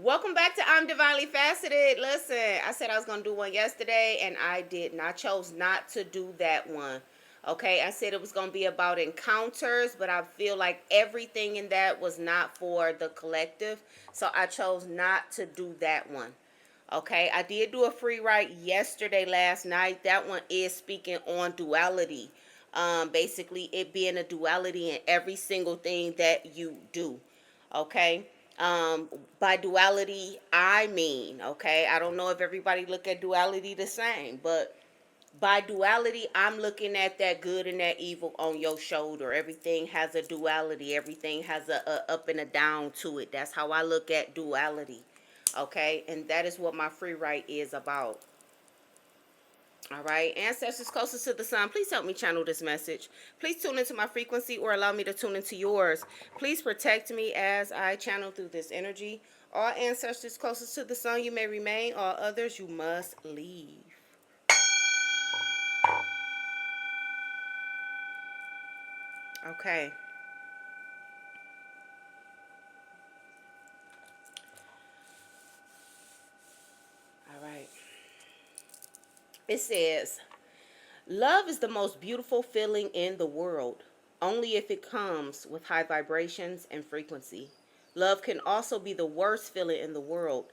Welcome back to I'm Divinely Faceted. Listen, I said I was going to do one yesterday and I didn't. I chose not to do that one. Okay, I said it was going to be about encounters, but I feel like everything in that was not for the collective. So I chose not to do that one. Okay, I did do a free write yesterday, last night. That one is speaking on duality. Basically, it being a duality in every single thing that you do. Okay, um, by duality, I mean, okay, I don't know if everybody look at duality the same, but by duality, I'm looking at that good and that evil on your shoulder. Everything has a duality. Everything has a up and a down to it. That's how I look at duality. Okay, and that is what my free write is about. All right, ancestors closest to the sun, please help me channel this message. Please tune into my frequency or allow me to tune into yours. Please protect me as I channel through this energy. All ancestors closest to the sun, you may remain. All others, you must leave. Okay. All right. It says, love is the most beautiful feeling in the world, only if it comes with high vibrations and frequency. Love can also be the worst feeling in the world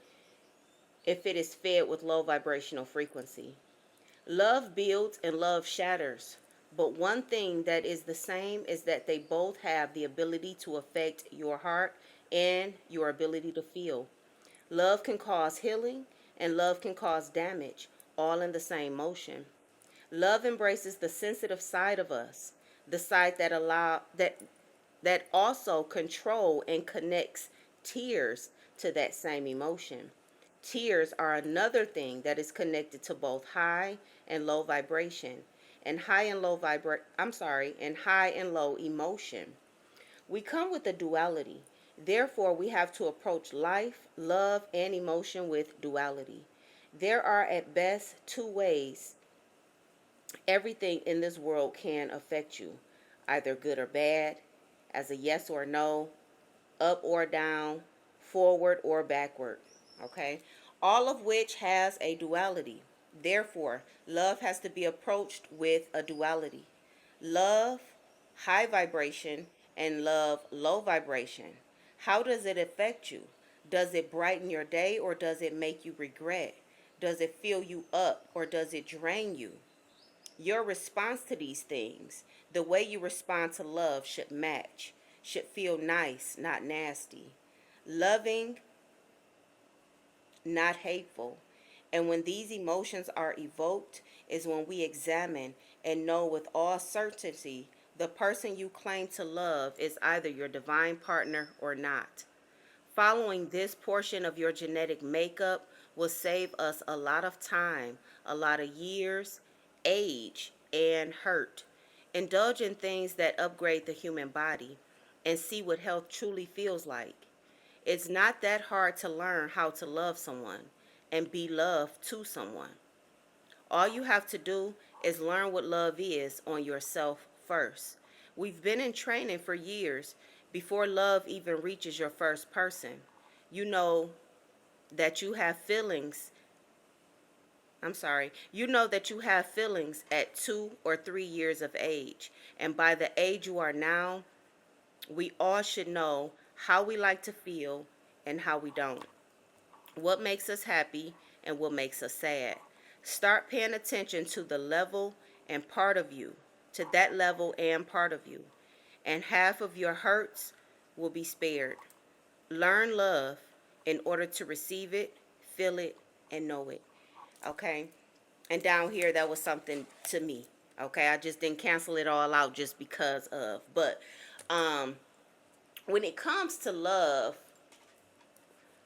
if it is fed with low vibrational frequency. Love builds and love shatters, but one thing that is the same is that they both have the ability to affect your heart and your ability to feel. Love can cause healing and love can cause damage, all in the same motion. Love embraces the sensitive side of us, the side that also control and connects tears to that same emotion. Tears are another thing that is connected to both high and low vibration and high and low emotion. We come with a duality. Therefore, we have to approach life, love, and emotion with duality. There are at best two ways everything in this world can affect you, either good or bad, as a yes or no, up or down, forward or backward. Okay? All of which has a duality. Therefore, love has to be approached with a duality. Love, high vibration, and love, low vibration. How does it affect you? Does it brighten your day or does it make you regret? Does it fill you up or does it drain you? Your response to these things, the way you respond to love, should match, should feel nice, not nasty. Loving, not hateful. And when these emotions are evoked, is when we examine and know with all certainty the person you claim to love is either your divine partner or not. Following this portion of your genetic makeup will save us a lot of time, a lot of years, age, and hurt. Indulge in things that upgrade the human body and see what health truly feels like. It's not that hard to learn how to love someone and be loved to someone. All you have to do is learn what love is on yourself first. We've been in training for years before love even reaches your first person. You know that you have feelings. You know that you have feelings at 2 or 3 years of age. And by the age you are now, we all should know how we like to feel and how we don't. What makes us happy and what makes us sad. Start paying attention to the level and part of you, to that level and part of you, and half of your hurts will be spared. Learn love in order to receive it, feel it, and know it. Okay? And down here, that was something to me. Okay? I just didn't cancel it all out just because of. But um, when it comes to love,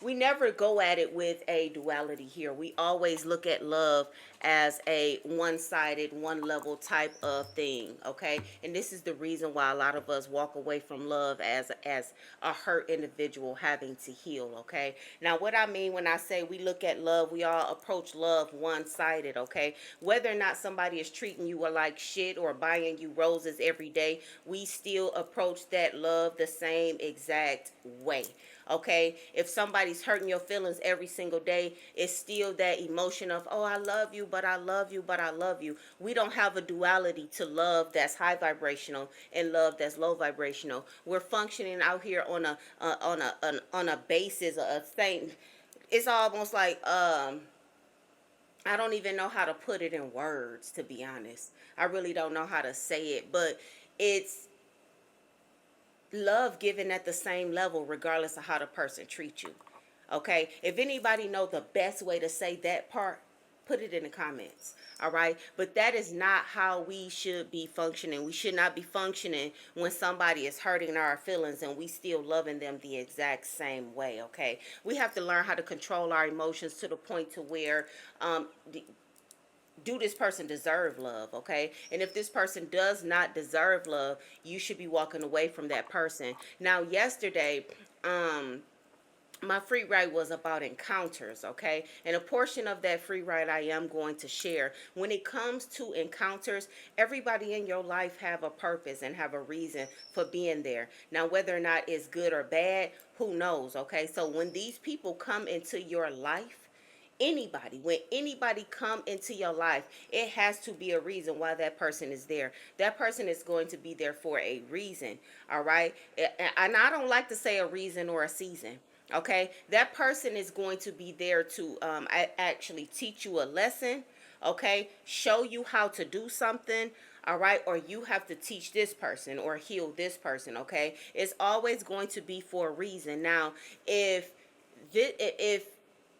we never go at it with a duality here. We always look at love as a one-sided, one-level type of thing, okay? And this is the reason why a lot of us walk away from love as a hurt individual having to heal, okay? Now, what I mean when I say we look at love, we all approach love one-sided, okay? Whether or not somebody is treating you like shit or buying you roses every day, we still approach that love the same exact way. Okay, if somebody somebody's hurting your feelings every single day, it's still that emotion of, oh, I love you, but I love you, but I love you. We don't have a duality to love that's high vibrational and love that's low vibrational. We're functioning out here on a basis of saying, it's almost like, I don't even know how to put it in words, to be honest. I really don't know how to say it, but it's love given at the same level regardless of how the person treats you. Okay, if anybody know the best way to say that part, put it in the comments. All right, but that is not how we should be functioning. We should not be functioning when somebody is hurting our feelings and we still loving them the exact same way. Okay, we have to learn how to control our emotions to the point to where do this person deserve love? Okay, and if this person does not deserve love, you should be walking away from that person. Now yesterday, my free write was about encounters, okay? And a portion of that free write I am going to share. When it comes to encounters, everybody in your life have a purpose and have a reason for being there. Now, whether or not it's good or bad, who knows, okay? So when these people come into your life, anybody, when anybody come into your life, it has to be a reason why that person is there. That person is going to be there for a reason. All right, and I don't like to say a reason or a season. Okay, that person is going to be there to actually teach you a lesson. Okay, show you how to do something. All right, or you have to teach this person or heal this person. Okay, it's always going to be for a reason. Now, if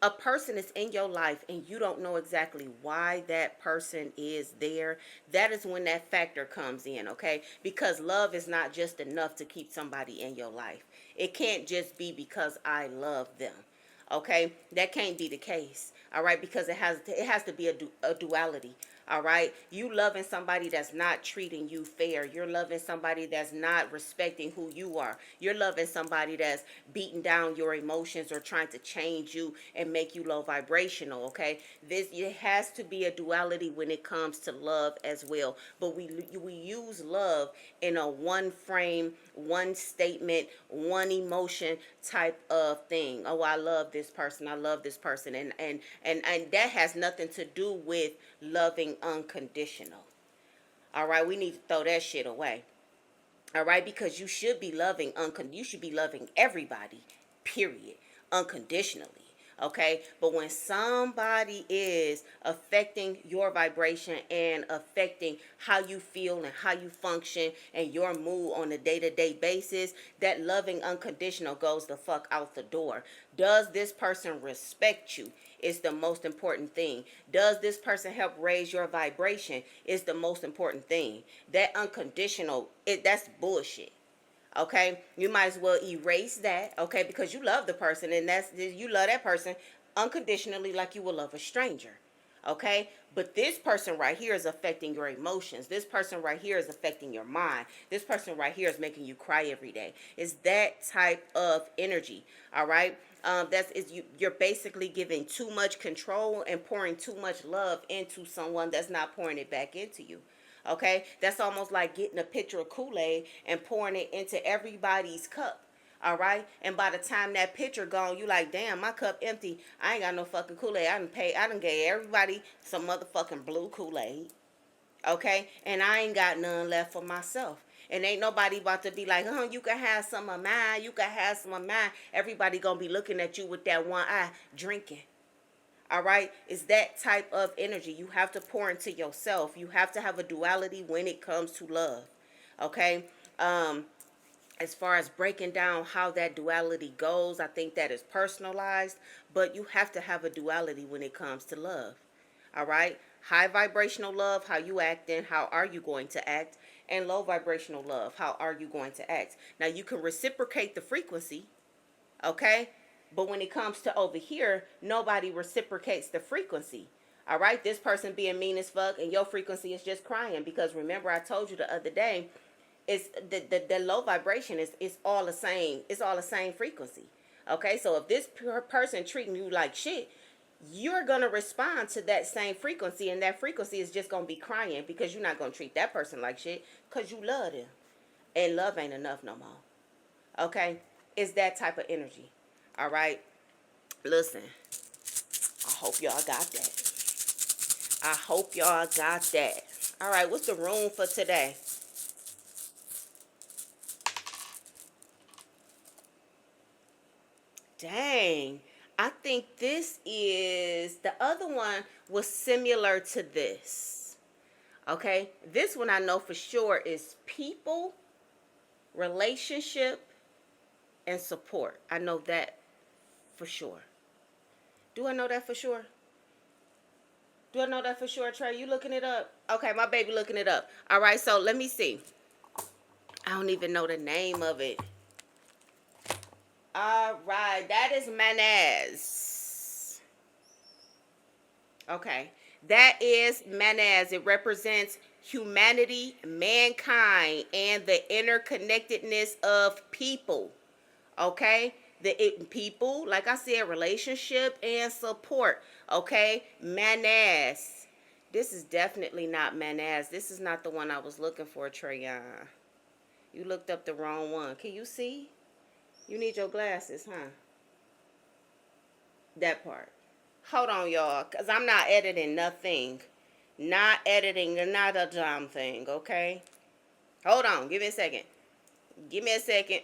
a person is in your life and you don't know exactly why that person is there, that is when that factor comes in, okay? Because love is not just enough to keep somebody in your life. It can't just be because I love them. Okay, that can't be the case. All right, because it has to be a duality. All right, you loving somebody that's not treating you fair. You're loving somebody that's not respecting who you are. You're loving somebody that's beating down your emotions or trying to change you and make you low vibrational. Okay, this, it has to be a duality when it comes to love as well. But we use love in a one frame, one statement, one emotion type of thing. Oh, I love this person. I love this person, and that has nothing to do with loving unconditional. All right, we need to throw that shit away. All right, because you should be loving you should be loving everybody, period, unconditionally. Okay, but when somebody is affecting your vibration and affecting how you feel and how you function and your mood on a day-to-day basis, that loving unconditional goes the fuck out the door. Does this person respect you? Is the most important thing. Does this person help raise your vibration? Is the most important thing. That unconditional, that's bullshit. Okay, you might as well erase that. Okay, because you love the person, and you love that person unconditionally, like you will love a stranger. Okay, but this person right here is affecting your emotions. This person right here is affecting your mind. This person right here is making you cry every day. It's that type of energy. All right, that's is you're basically giving too much control and pouring too much love into someone that's not pouring it back into you. Okay, that's almost like getting a pitcher of Kool-Aid and pouring it into everybody's cup. All right, and by the time that pitcher gone, you like, damn, my cup empty. I ain't got no fucking Kool-Aid. I done gave everybody some motherfucking blue Kool-Aid. Okay, and I ain't got none left for myself. And ain't nobody about to be like, you can have some of mine. You can have some of mine. Everybody gonna be looking at you with that one eye, drinking. All right, it's that type of energy. You have to pour into yourself. You have to have a duality when it comes to love. Okay, as far as breaking down how that duality goes, I think that is personalized, but you have to have a duality when it comes to love. All right, high vibrational love, how you act in, how are you going to act, and low vibrational love, how are you going to act. Now you can reciprocate the frequency. Okay, but when it comes to over here, nobody reciprocates the frequency. All right, this person being mean as fuck and your frequency is just crying, because remember I told you the other day, it's the low vibration is all the same. It's all the same frequency. Okay, so if this person treating you like shit, you're gonna respond to that same frequency, and that frequency is just gonna be crying, because you're not gonna treat that person like shit because you love them, and love ain't enough no more. Okay, it's that type of energy. All right, Listen, I hope y'all got that. I hope y'all got that. All right, what's the room for today? Dang. I think this is, the other one was similar to this. Okay? This one I know for sure is people, relationship, and support. I know that for sure. Do I know that for sure? Do I know that for sure, Trey? You looking it up? Okay, my baby looking it up. All right, so let me see. I don't even know the name of it. All right, that is Manaz. Okay, that is Manaz. It represents humanity, mankind, and the interconnectedness of people. Okay, people, like I said, relationship and support. Okay, Manaz. This is definitely not Manaz. This is not the one I was looking for, Trayon. You looked up the wrong one. Can you see? You need your glasses, huh? That part. Hold on, y'all, because I'm not editing nothing. Not editing, not a damn thing, okay? Hold on. Give me a second. Give me a second.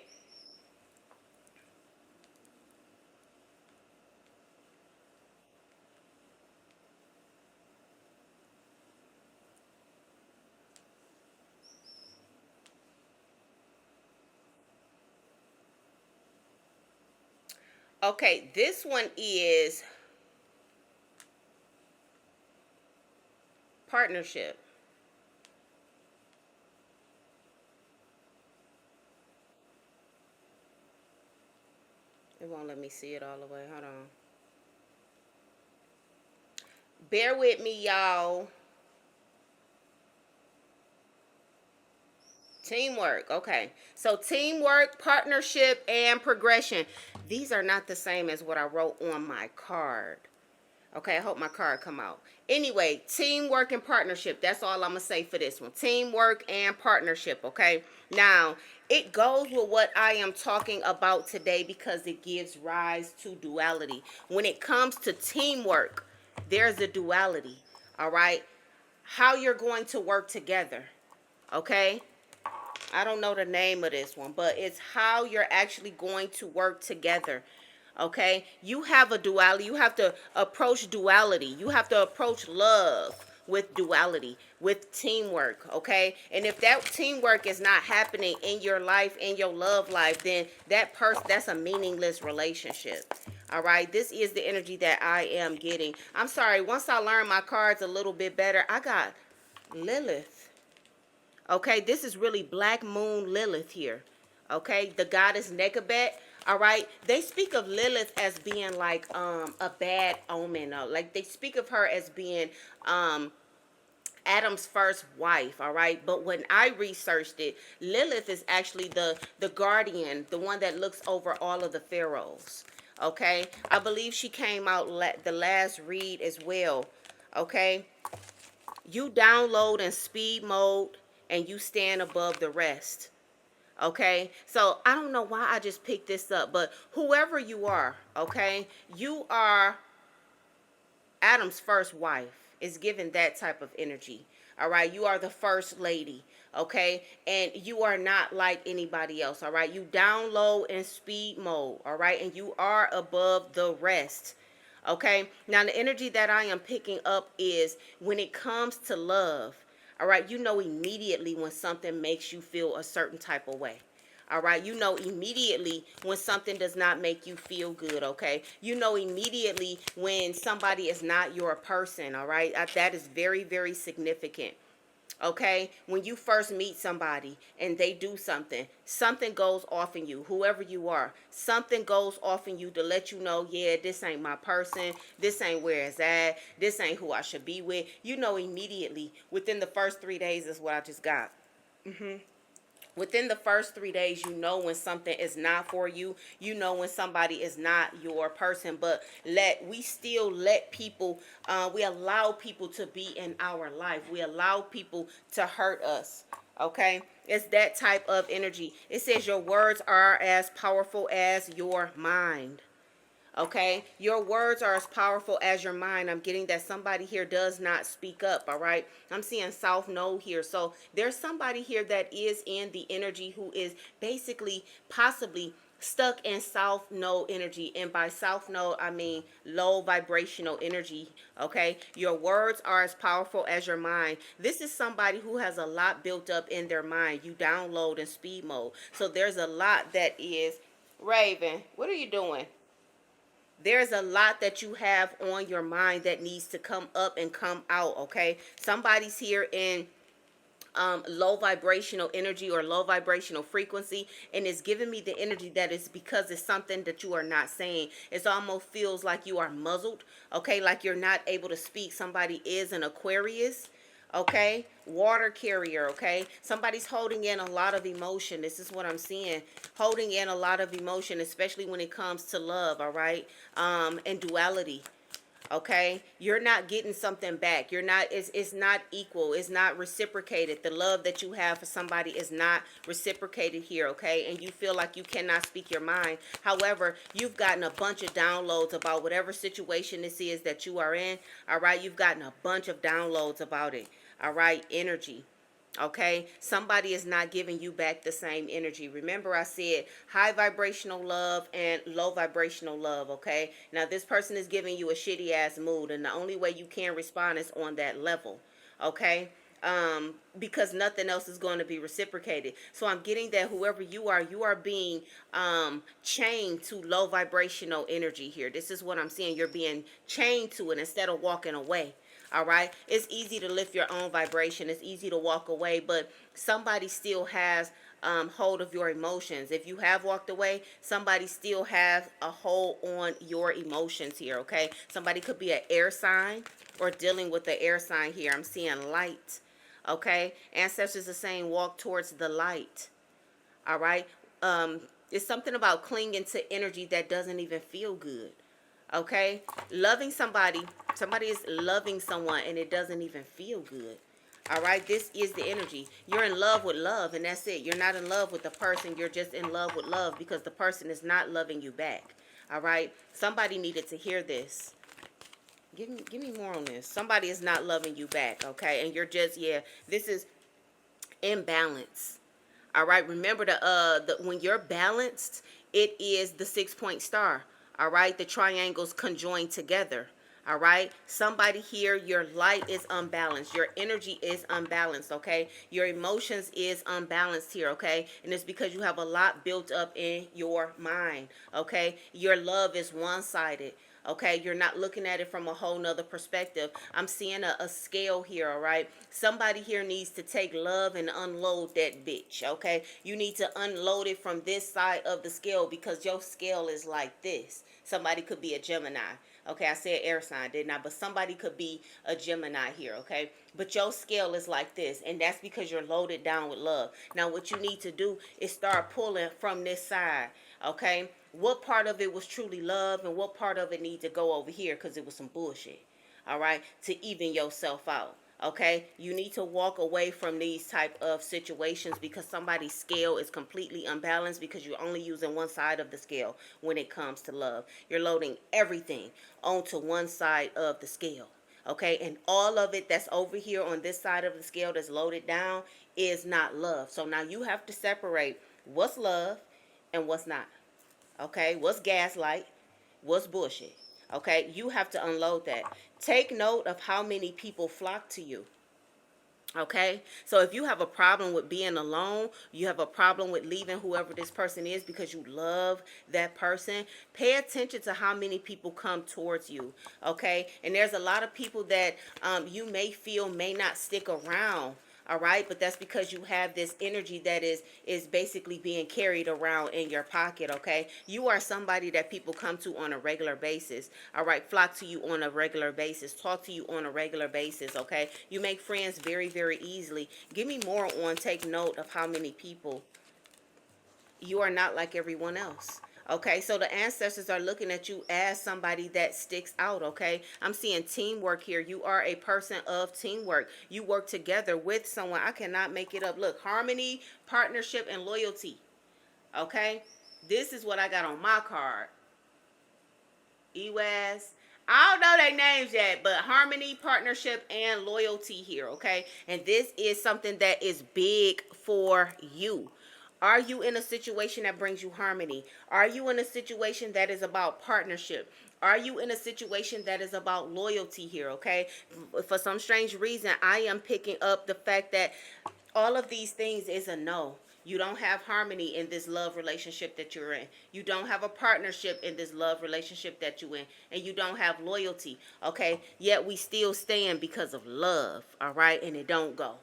Okay, this one is partnership. It won't let me see it all the way. Hold on. Bear with me, y'all. Teamwork. Okay. So teamwork, partnership, and progression. These are not the same as what I wrote on my card. Okay, I hope my card come out. Anyway, teamwork and partnership. That's all I'm going to say for this one. Teamwork and partnership, okay? Now, it goes with what I am talking about today because it gives rise to duality. When it comes to teamwork, there's a duality, all right? How you're going to work together, okay? I don't know the name of this one, but it's how you're actually going to work together. Okay? You have a duality. You have to approach duality. You have to approach love with duality, with teamwork, okay? And if that teamwork is not happening in your life, in your love life, then that's a meaningless relationship. All right? This is the energy that I am getting. I'm sorry, once I learned my cards a little bit better, I got Lilith. Okay, this is really Black Moon Lilith here. Okay, the goddess Nekabet. All right, they speak of Lilith as being like a bad omen. Like they speak of her as being um Adam's first wife. All right, but when I researched it, Lilith is actually the guardian, the one that looks over all of the pharaohs. Okay, I believe she came out the last read as well. Okay, you download in speed mode and you stand above the rest. Okay, so I don't know why I just picked this up, but whoever you are, okay, you are Adam's first wife, is given that type of energy. All right, you are the first lady, okay, and you are not like anybody else. All right, you download in speed mode, all right, and you are above the rest. Okay, now the energy that I am picking up is when it comes to love. All right, you know immediately when something makes you feel a certain type of way. All right, you know immediately when something does not make you feel good, okay? You know immediately when somebody is not your person, all right? That is very, very significant. Okay, when you first meet somebody and they do something, something goes off in you, whoever you are, something goes off in you to let you know, yeah, this ain't my person, this ain't where it's at, this ain't who I should be with. You know immediately within the first 3 days is what I just got. Within the first 3 days, you know when something is not for you. You know when somebody is not your person. But we still let people, we allow people to be in our life. We allow people to hurt us. Okay, it's that type of energy. It says your words are as powerful as your mind. Okay, your words are as powerful as your mind. I'm getting that somebody here does not speak up. All right, I'm seeing South Node here. So there's somebody here that is in the energy who is basically possibly stuck in South Node energy. And by South Node, I mean low vibrational energy. Okay, your words are as powerful as your mind. This is somebody who has a lot built up in their mind. You download in speed mode. So there's a lot that is. Raven, what are you doing? There's a lot that you have on your mind that needs to come up and come out. Okay, somebody's here in low vibrational energy or low vibrational frequency, and it's giving me the energy that is because it's something that you are not saying. It almost feels like you are muzzled. Okay, like you're not able to speak. Somebody is an Aquarius. Okay, water carrier. Okay, somebody's holding in a lot of emotion. This is what I'm seeing, holding in a lot of emotion, especially when it comes to love. All right, and duality. Okay, you're not getting something back. You're not, it's not equal, it's not reciprocated. The love that you have for somebody is not reciprocated here. Okay, and you feel like you cannot speak your mind. However, you've gotten a bunch of downloads about whatever situation this is that you are in. All right, you've gotten a bunch of downloads about it. All right, energy. Okay, somebody is not giving you back the same energy. Remember, I said high vibrational love and low vibrational love. Okay, now this person is giving you a shitty ass mood, and the only way you can respond is on that level. Okay, because nothing else is going to be reciprocated. So I'm getting that whoever you are being chained to low vibrational energy here. This is what I'm seeing. You're being chained to it instead of walking away. All right, it's easy to lift your own vibration, it's easy to walk away, but somebody still has hold of your emotions. If you have walked away, somebody still has a hold on your emotions here. Okay, somebody could be an air sign or dealing with the air sign here. I'm seeing light. Okay, ancestors are saying walk towards the light. All right, it's something about clinging to energy that doesn't even feel good. Okay, loving somebody is loving someone and it doesn't even feel good. All right, this is the energy. You're in love with love, and that's it. You're not in love with the person, you're just in love with love because the person is not loving you back. All right, somebody needed to hear this. Give me more on this. Somebody is not loving you back. Okay, and you're just, yeah, this is imbalance. All right, remember the when you're balanced, it is the 6 point star. All right, the triangles conjoin together. All right, somebody here, your light is unbalanced, your energy is unbalanced. Okay, your emotions is unbalanced here. Okay, and it's because you have a lot built up in your mind. Okay, your love is one-sided. Okay, you're not looking at it from a whole nother perspective. I'm seeing a scale here. All right, somebody here needs to take love and unload that bitch. Okay, you need to unload it from this side of the scale because your scale is like this. Somebody could be a Gemini. Okay, I said air sign, didn't I? But somebody could be a Gemini here. Okay, but your scale is like this, and that's because you're loaded down with love. Now what you need to do is start pulling from this side. Okay, what part of it was truly love and what part of it needs to go over here because it was some bullshit. All right, to even yourself out. Okay, you need to walk away from these type of situations because somebody's scale is completely unbalanced because you're only using one side of the scale when it comes to love. You're loading everything onto one side of the scale. Okay, and all of it that's over here on this side of the scale that's loaded down is not love. So now you have to separate what's love and what's not. Okay, what's gaslight, what's bullshit. Okay, you have to unload that. Take note of how many people flock to you. Okay, so if you have a problem with being alone, you have a problem with leaving whoever this person is because you love that person, pay attention to how many people come towards you. Okay, and there's a lot of people that you may feel may not stick around. All right, but that's because you have this energy that is basically being carried around in your pocket. Okay, you are somebody that people come to on a regular basis. All right, flock to you on a regular basis, talk to you on a regular basis. Okay, you make friends very, very easily. Give me more on, take note of how many people. You are not like everyone else. Okay, so the ancestors are looking at you as somebody that sticks out. Okay, I'm seeing teamwork here. You are a person of teamwork. You work together with someone. I cannot make it up. Look, harmony, partnership, and loyalty. Okay, this is what I got on my card. EWAS. I don't know their names yet, but harmony, partnership, and loyalty here, okay? And this is something that is big for you. Are you in a situation that brings you harmony? Are you in a situation that is about partnership? Are you in a situation that is about loyalty here, okay? For some strange reason, I am picking up the fact that all of these things is a no. You don't have harmony in this love relationship that you're in. You don't have a partnership in this love relationship that you're in. And you don't have loyalty, okay? Yet we still stand because of love, all right? And it don't go.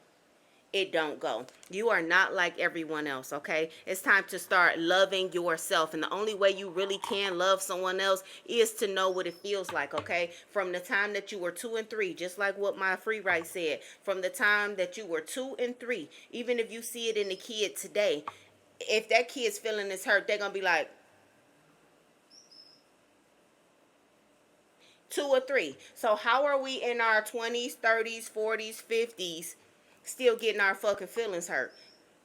It don't go. You are not like everyone else, okay? It's time to start loving yourself. And the only way you really can love someone else is to know what it feels like, okay? From the time that you were 2 and 3, just like what my free write said, from the time that you were 2 and 3, even if you see it in the kid today, if that kid's feeling this hurt, they're gonna be like 2 or 3. So how are we in our 20s, 30s, 40s, 50s still getting our fucking feelings hurt?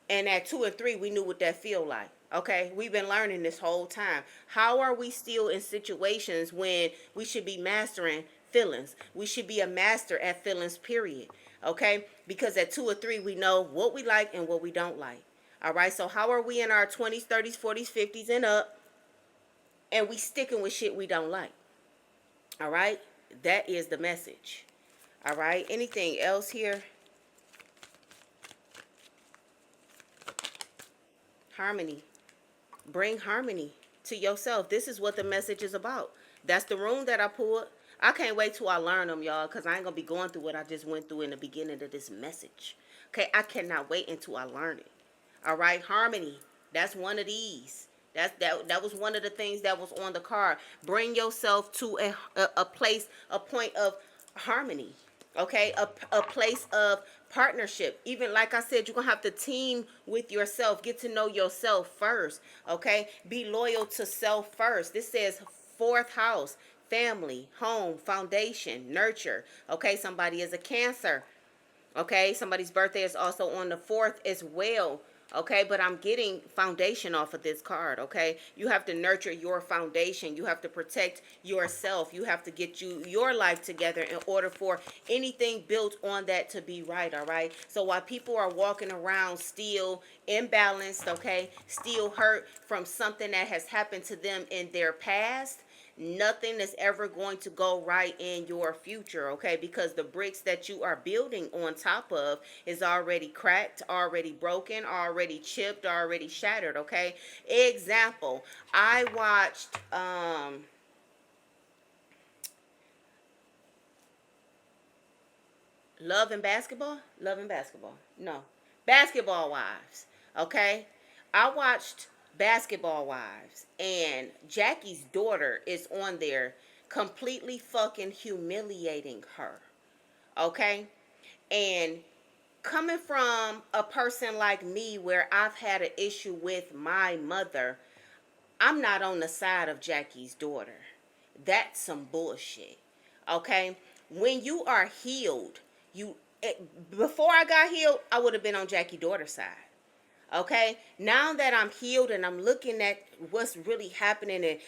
And at 2 and 3, we knew what that feel like. Okay, we've been learning this whole time. How are we still in situations when we should be mastering feelings? We should be a master at feelings, period. Okay, because at 2 or 3, we know what we like and what we don't like. All right, so how are we in our 20s, 30s, 40s, 50s, and up, and we sticking with shit we don't like? All right, that is the message. All right, anything else here? Harmony. Bring harmony to yourself. This is what the message is about. That's the room that I pulled. I can't wait till I learn them, y'all, because I ain't going to be going through what I just went through in the beginning of this message. Okay, I cannot wait until I learn it. All right, harmony. That's one of these. That was one of the things that was on the card. Bring yourself to a place, a point of harmony. Okay, a place of partnership. Even like I said, you're gonna have to team with yourself. Get to know yourself first. Okay, be loyal to self first. This says fourth house, family, home, foundation, nurture. Okay, somebody is a Cancer. Okay, somebody's birthday is also on the 4th as well. Okay, but I'm getting foundation off of this card. Okay, you have to nurture your foundation. You have to protect yourself. You have to get your life together in order for anything built on that to be right. All right, so while people are walking around still imbalanced, okay, still hurt from something that has happened to them in their past, nothing is ever going to go right in your future, okay? Because the bricks that you are building on top of is already cracked, already broken, already chipped, already shattered, okay? Example, I watched Love and Basketball. No. Basketball Wives. Okay? I watched Basketball Wives, and Jackie's daughter is on there completely fucking humiliating her. Okay? And coming from a person like me where I've had an issue with my mother, I'm not on the side of Jackie's daughter. That's some bullshit. Okay? When you are healed, before I got healed, I would have been on Jackie's daughter's side. Okay? Now that I'm healed and I'm looking at what's really happening, and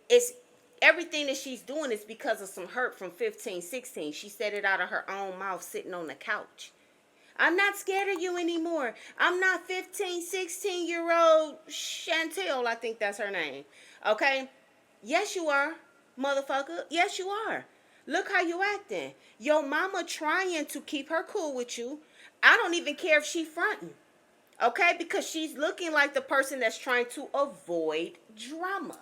it's everything that she's doing is because of some hurt from 15, 16. She said it out of her own mouth sitting on the couch. I'm not scared of you anymore. I'm not 15, 16-year-old Chantel, I think that's her name. Okay? Yes, you are, motherfucker. Yes, you are. Look how you acting. Your mama trying to keep her cool with you. I don't even care if she fronting. Okay? Because she's looking like the person that's trying to avoid drama.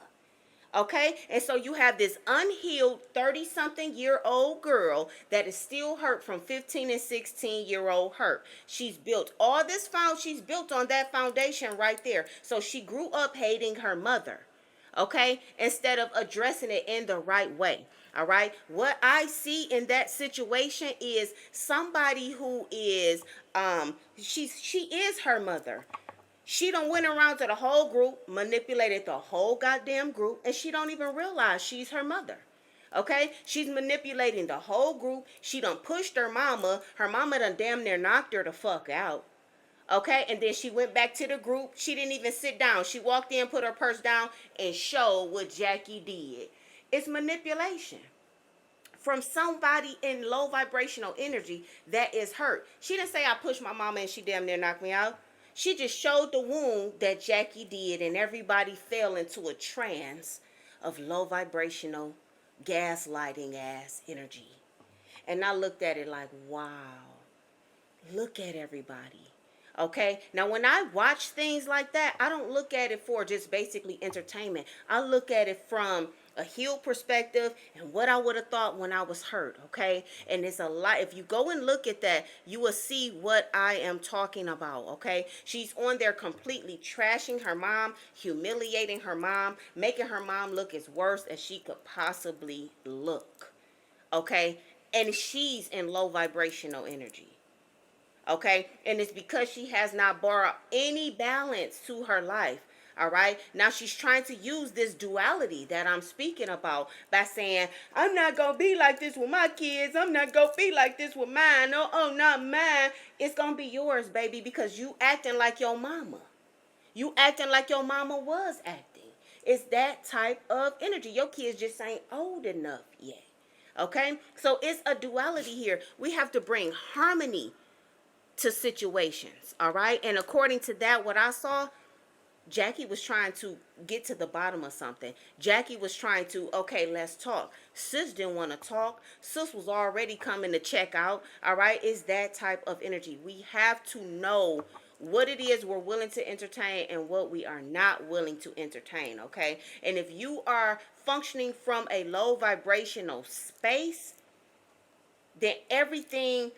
Okay? And so you have this unhealed 30-something-year-old girl that is still hurt from 15 and 16-year-old hurt. She's built all this she's built on that foundation right there. So she grew up hating her mother. Okay? Instead of addressing it in the right way. All right? What I see in that situation is somebody who is she is her mother. She done went around to the whole group, manipulated the whole goddamn group, and she don't even realize she's her mother. Okay? She's manipulating the whole group. She done pushed her mama. Her mama done damn near knocked her the fuck out. Okay? And then she went back to the group. She didn't even sit down. She walked in, put her purse down, and showed what Jackie did. It's manipulation from somebody in low vibrational energy that is hurt. She didn't say I pushed my mama and she damn near knocked me out. She just showed the wound that Jackie did, and everybody fell into a trance of low vibrational, gaslighting ass energy. And I looked at it like, wow, look at everybody. Okay, now when I watch things like that, I don't look at it for just basically entertainment. I look at it from a healed perspective and what I would have thought when I was hurt. Okay, and it's a lot. If you go and look at that, you will see what I am talking about. Okay, she's on there completely trashing her mom, humiliating her mom, making her mom look as worse as she could possibly look. Okay, and she's in low vibrational energy. Okay, and it's because she has not brought any balance to her life. All right, now she's trying to use this duality that I'm speaking about by saying, I'm not gonna be like this with my kids, I'm not gonna be like this with mine. Oh, not mine. It's gonna be yours, baby, because you acting like your mama. You acting like your mama was acting. It's that type of energy. Your kids just ain't old enough yet. Okay, so it's a duality here. We have to bring harmony to situations. All right, and according to that, what I saw, Jackie was trying to get to the bottom of something. Jackie was trying to, okay, let's talk. Sis didn't want to talk. Sis was already coming to check out. All right, it's that type of energy. We have to know what it is we're willing to entertain and what we are not willing to entertain. Okay, and if you are functioning from a low vibrational space, then everything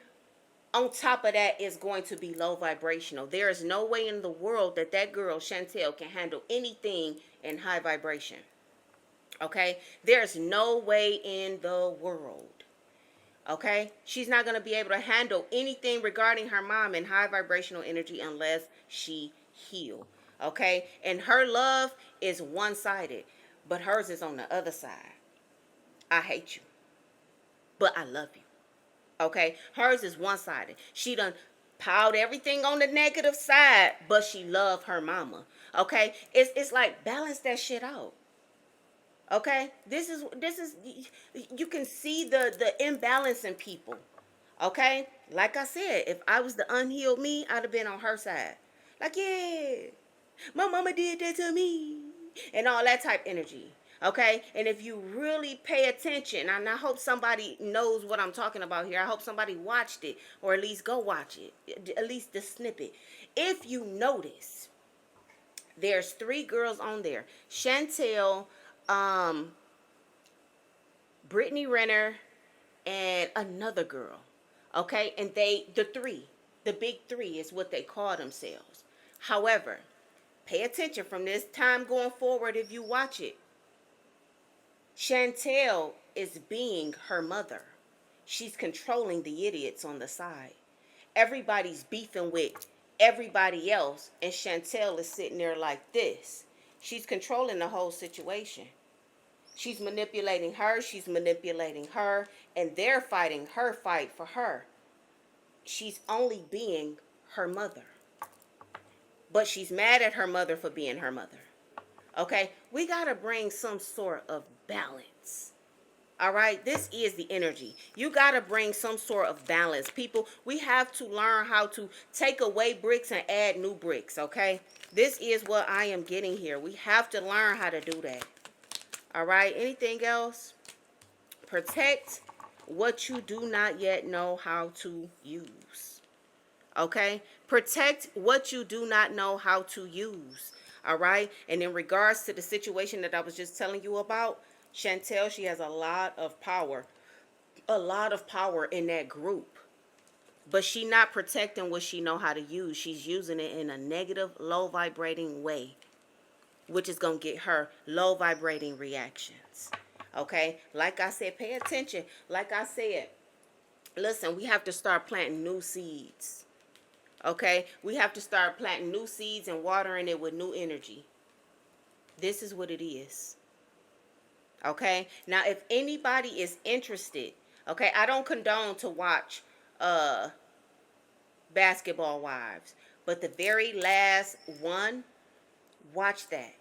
on top of that is going to be low vibrational. There is no way in the world that that girl Chantel can handle anything in high vibration. Okay, there's no way in the world. Okay, she's not going to be able to handle anything regarding her mom in high vibrational energy unless she heal. Okay, and her love is one-sided, but hers is on the other side. I hate you, but I love you. Okay, hers is one-sided. She done piled everything on the negative side, but she loved her mama. Okay, it's like balance that shit out. Okay, this is you can see the imbalance in people. Okay, like I said, if I was the unhealed me, I'd have been on her side. Like, yeah, my mama did that to me, and all that type energy. Okay, and if you really pay attention, and I hope somebody knows what I'm talking about here. I hope somebody watched it, or at least go watch it, at least the snippet. If you notice, there's three girls on there: Chantel, um, Brittany Renner, and another girl. Okay, and the big three is what they call themselves. However, pay attention from this time going forward if you watch it. Chantel is being her mother. She's controlling the idiots on the side. Everybody's beefing with everybody else, and Chantel is sitting there like this. She's controlling the whole situation. She's manipulating her, she's manipulating her, and they're fighting her fight for her. She's only being her mother. But she's mad at her mother for being her mother. Okay? We got to bring some sort of balance. All right? This is the energy. You got to bring some sort of balance. People, we have to learn how to take away bricks and add new bricks. Okay? This is what I am getting here. We have to learn how to do that. All right? Anything else? Protect what you do not yet know how to use. Okay? Protect what you do not know how to use. All right? And in regards to the situation that I was just telling you about, Chantel, she has a lot of power. A lot of power in that group. But she not protecting what she know how to use. She's using it in a negative, low vibrating way, which is going to get her low vibrating reactions. Okay? Like I said, pay attention. Like I said, listen, we have to start planting new seeds. Okay? We have to start planting new seeds and watering it with new energy. This is what it is. Okay? Now, if anybody is interested, okay, I don't condone to watch Basketball Wives, but the very last one, watch that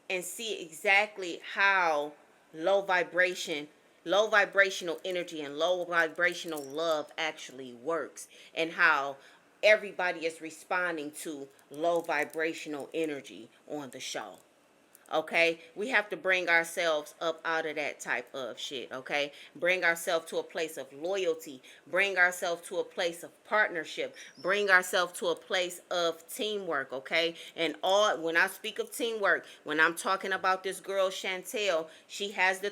and see exactly how low vibration, low vibrational energy and low vibrational love actually works, and how everybody is responding to low vibrational energy on the show. Okay, we have to bring ourselves up out of that type of shit. Okay, bring ourselves to a place of loyalty, bring ourselves to a place of partnership, bring ourselves to a place of teamwork. Okay, and all, when I speak of teamwork, when I'm talking about this girl Chantel, she has the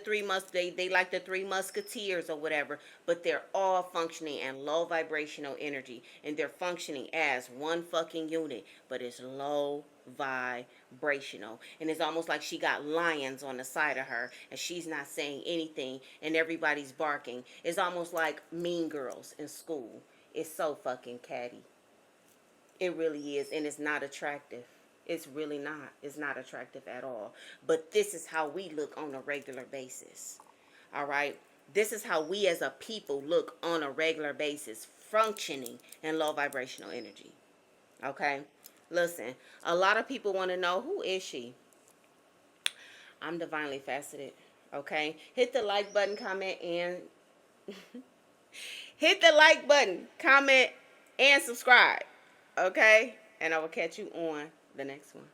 they like the three musketeers or whatever, but they're all functioning in low vibrational energy, and they're functioning as one fucking unit, but it's low vibrational, and it's almost like she got lions on the side of her and she's not saying anything and everybody's barking. It's almost like Mean Girls in school. It's so fucking catty. It really is, and it's not attractive. It's really not. It's not attractive at all. But this is how we look on a regular basis. All right, this is how we as a people look on a regular basis, functioning in low vibrational energy. Okay, listen, a lot of people want to know, who is she? I'm divinely faceted. Okay, hit the like button, comment, and hit the like button, comment, and subscribe. Okay, and I will catch you on the next one.